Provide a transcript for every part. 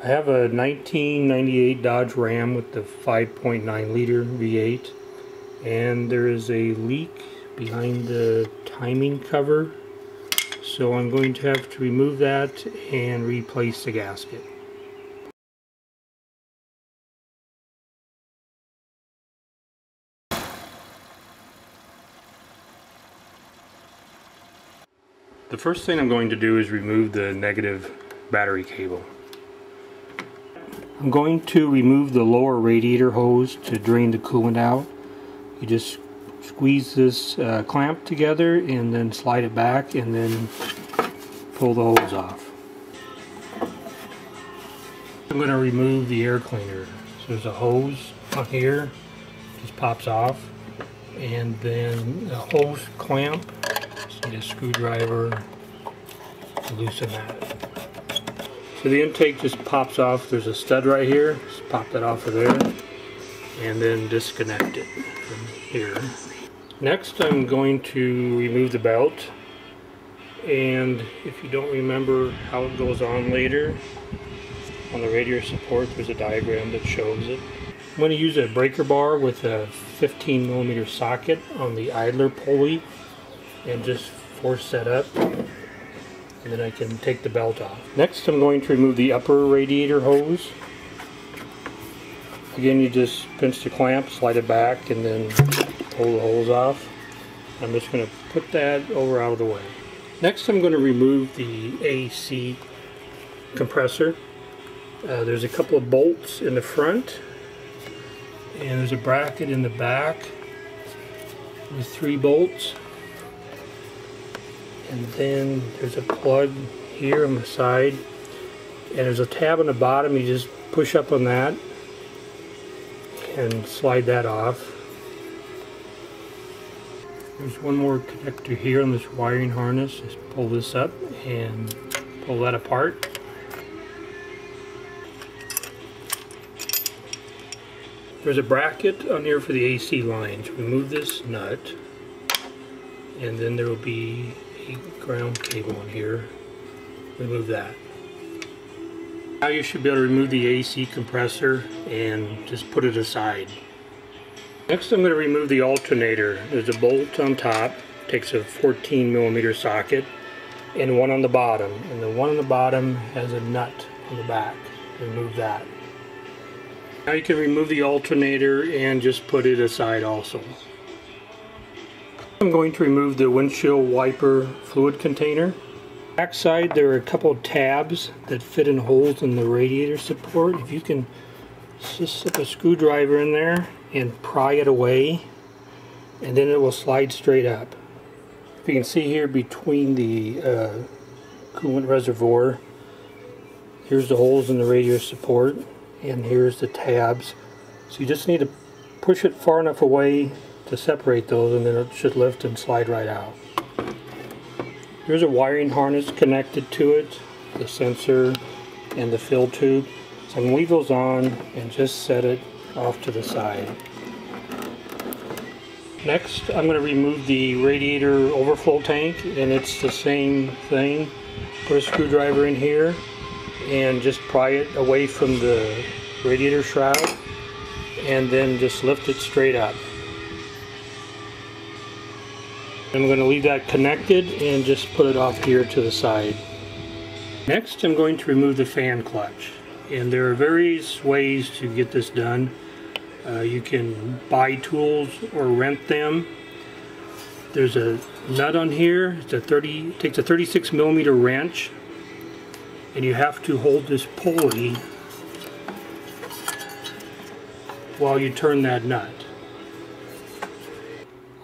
I have a 1998 Dodge Ram with the 5.9 liter V8, and there is a leak behind the timing cover, so I'm going to have to remove that and replace the gasket. The first thing I'm going to do is remove the negative battery cable. I'm going to remove the lower radiator hose to drain the coolant out. You just squeeze this clamp together and then slide it back and then pull the hose off. I'm going to remove the air cleaner. So there's a hose on here, just pops off, and then the hose clamp. Just need a screwdriver to loosen that. So the intake just pops off. There's a stud right here. Just pop that off of there and then disconnect it from here. Next I'm going to remove the belt, and if you don't remember how it goes on later, on the radiator support there's a diagram that shows it. I'm going to use a breaker bar with a 15mm socket on the idler pulley and just force that up, and then I can take the belt off. Next I'm going to remove the upper radiator hose. Again, you just pinch the clamp, slide it back, and then pull the hose off. I'm just going to put that over out of the way. Next I'm going to remove the AC compressor. There's a couple of bolts in the front, and there's a bracket in the back with 3 bolts. And then there's a plug here on the side, and there's a tab on the bottom. You just push up on that and slide that off. There's one more connector here on this wiring harness. Just pull this up and pull that apart. There's a bracket on here for the AC lines. Remove this nut, and then there will be a ground cable in here. Remove that. Now you should be able to remove the AC compressor and just put it aside. Next I'm going to remove the alternator. There's a bolt on top, takes a 14mm socket, and one on the bottom. And the one on the bottom has a nut on the back. Remove that. Now you can remove the alternator and just put it aside also. I'm going to remove the windshield wiper fluid container. Backside there are a couple of tabs that fit in holes in the radiator support. If you can just slip a screwdriver in there and pry it away, and then it will slide straight up. If you can see here between the coolant reservoir, here's the holes in the radiator support, and here's the tabs. So you just need to push it far enough away to separate those, and then it should lift and slide right out. There's a wiring harness connected to it, the sensor and the fill tube. So I'm going to leave those on and just set it off to the side. Next I'm going to remove the radiator overflow tank, and it's the same thing. Put a screwdriver in here and just pry it away from the radiator shroud, and then just lift it straight up. I'm going to leave that connected and just put it off here to the side. Next I'm going to remove the fan clutch, and there are various ways to get this done. You can buy tools or rent them. There's a nut on here. It takes a 36mm wrench, and you have to hold this pulley while you turn that nut.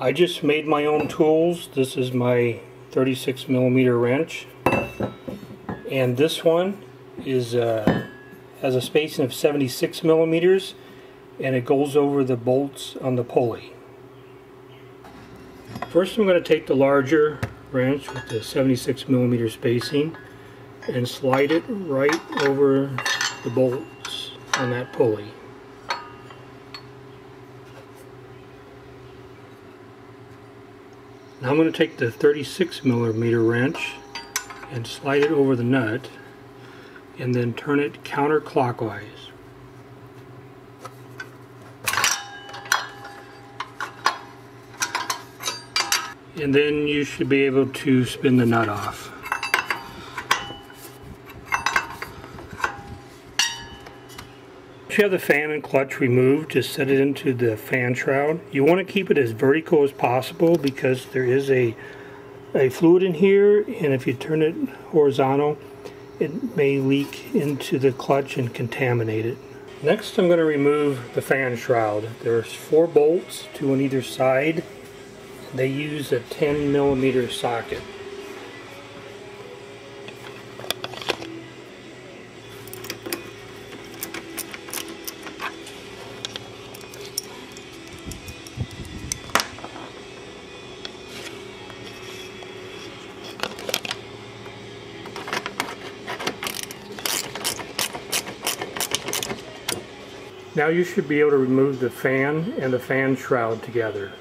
I just made my own tools. This is my 36mm wrench, and this one is has a spacing of 76mm, and it goes over the bolts on the pulley. First I'm going to take the larger wrench with the 76mm spacing and slide it right over the bolts on that pulley. Now I'm going to take the 36mm wrench and slide it over the nut, and then turn it counterclockwise. And then you should be able to spin the nut off. Once you have the fan and clutch removed, just set it into the fan shroud. You want to keep it as vertical as possible because there is a fluid in here, and if you turn it horizontal, it may leak into the clutch and contaminate it. Next, I'm going to remove the fan shroud. There's 4 bolts, 2 on either side. They use a 10mm socket. Now you should be able to remove the fan and the fan shroud together.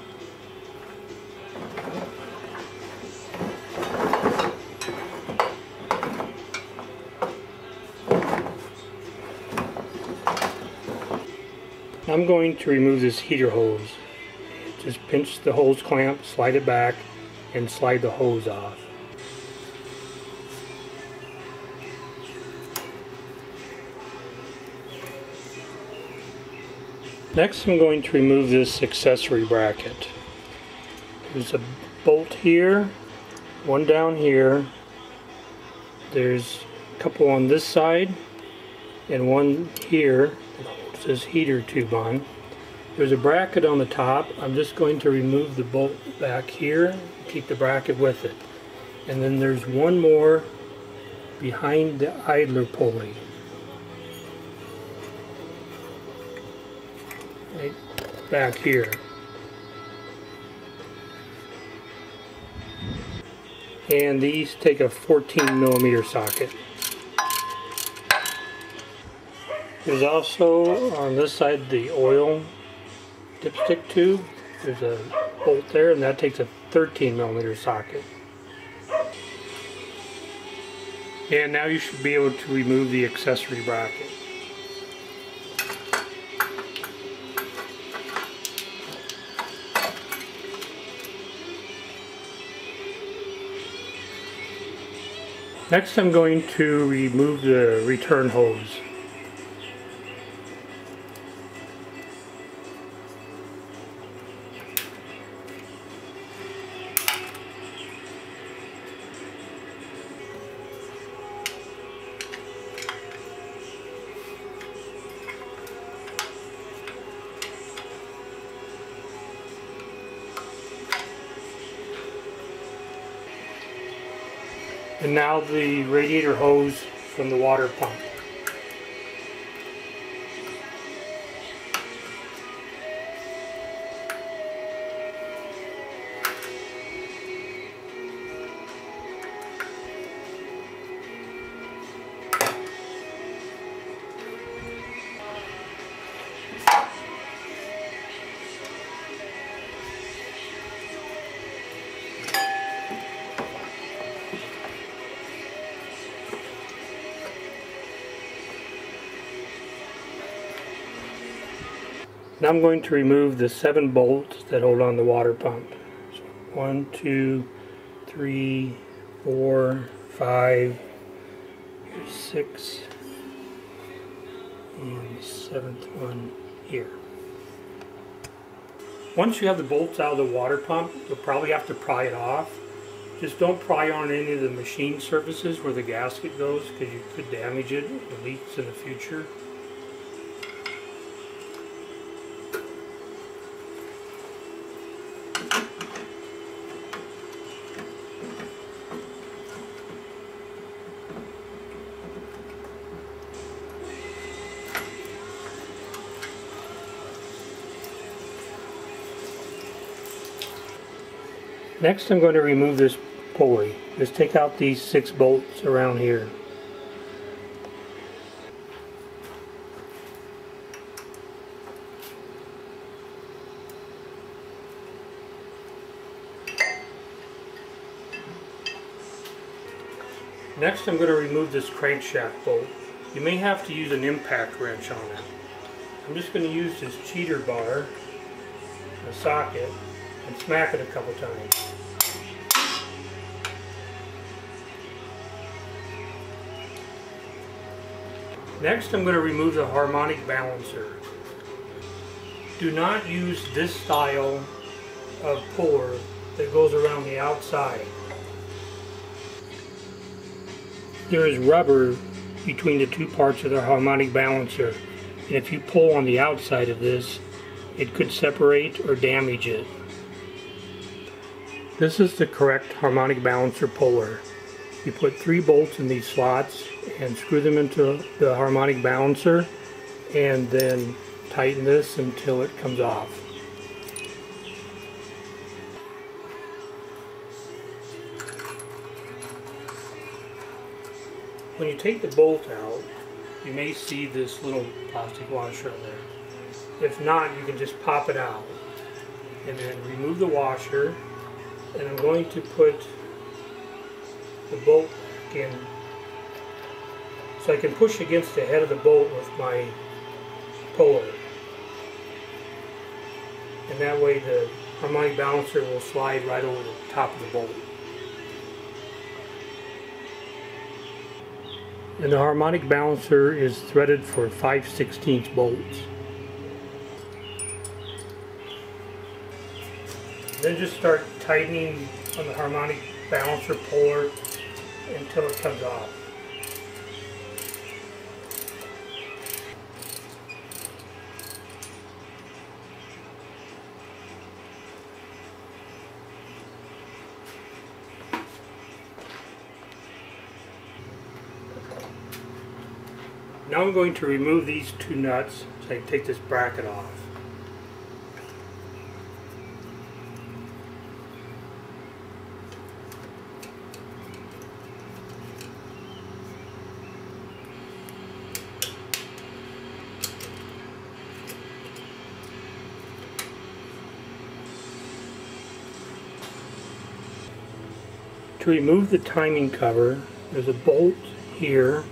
I'm going to remove this heater hose. Just pinch the hose clamp, slide it back, and slide the hose off. Next, I'm going to remove this accessory bracket. There's a bolt here, one down here. There's a couple on this side, and one here that holds this heater tube on. There's a bracket on the top. I'm just going to remove the bolt back here and keep the bracket with it. And then there's one more behind the idler pulley. Right back here. And these take a 14mm socket. There's also on this side the oil dipstick tube. There's a bolt there, and that takes a 13mm socket. And now you should be able to remove the accessory bracket. Next, I'm going to remove the return hose. And now the radiator hose from the water pump. Now I'm going to remove the 7 bolts that hold on the water pump. So 1, 2, 3, 4, 5, 6, and the 7th one here. Once you have the bolts out of the water pump, you'll probably have to pry it off. Just don't pry on any of the machine surfaces where the gasket goes, because you could damage it if it leaks in the future. Next, I'm going to remove this pulley. Just take out these 6 bolts around here. Next, I'm going to remove this crankshaft bolt. You may have to use an impact wrench on it. I'm just going to use this cheater bar, a socket, and smack it a couple times. Next, I'm going to remove the harmonic balancer. Do not use this style of puller that goes around the outside. There is rubber between the two parts of the harmonic balancer, and if you pull on the outside of this, it could separate or damage it. This is the correct harmonic balancer puller. You put 3 bolts in these slots and screw them into the harmonic balancer, and then tighten this until it comes off. When you take the bolt out, you may see this little plastic washer in there. If not, you can just pop it out and then remove the washer, and I'm going to put the bolt back in so I can push against the head of the bolt with my puller, and that way the harmonic balancer will slide right over the top of the bolt. And the harmonic balancer is threaded for 5/16 bolts. Then just start tightening on the harmonic balancer puller until it comes off. Now I'm going to remove these 2 nuts so I can take this bracket off. To remove the timing cover, there's a bolt here,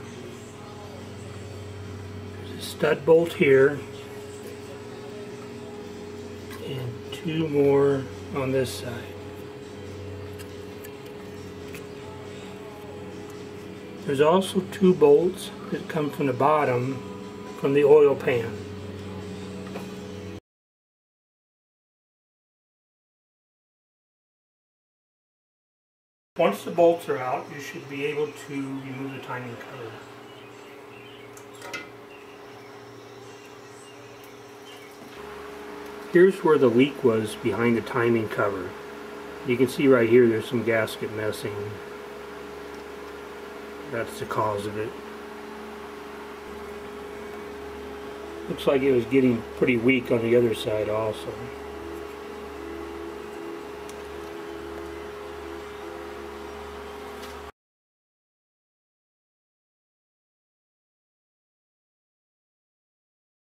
there's a stud bolt here, and 2 more on this side. There's also 2 bolts that come from the bottom from the oil pan. Once the bolts are out, you should be able to remove the timing cover. Here's where the leak was behind the timing cover. You can see right here there's some gasket messing. That's the cause of it. Looks like it was getting pretty weak on the other side also.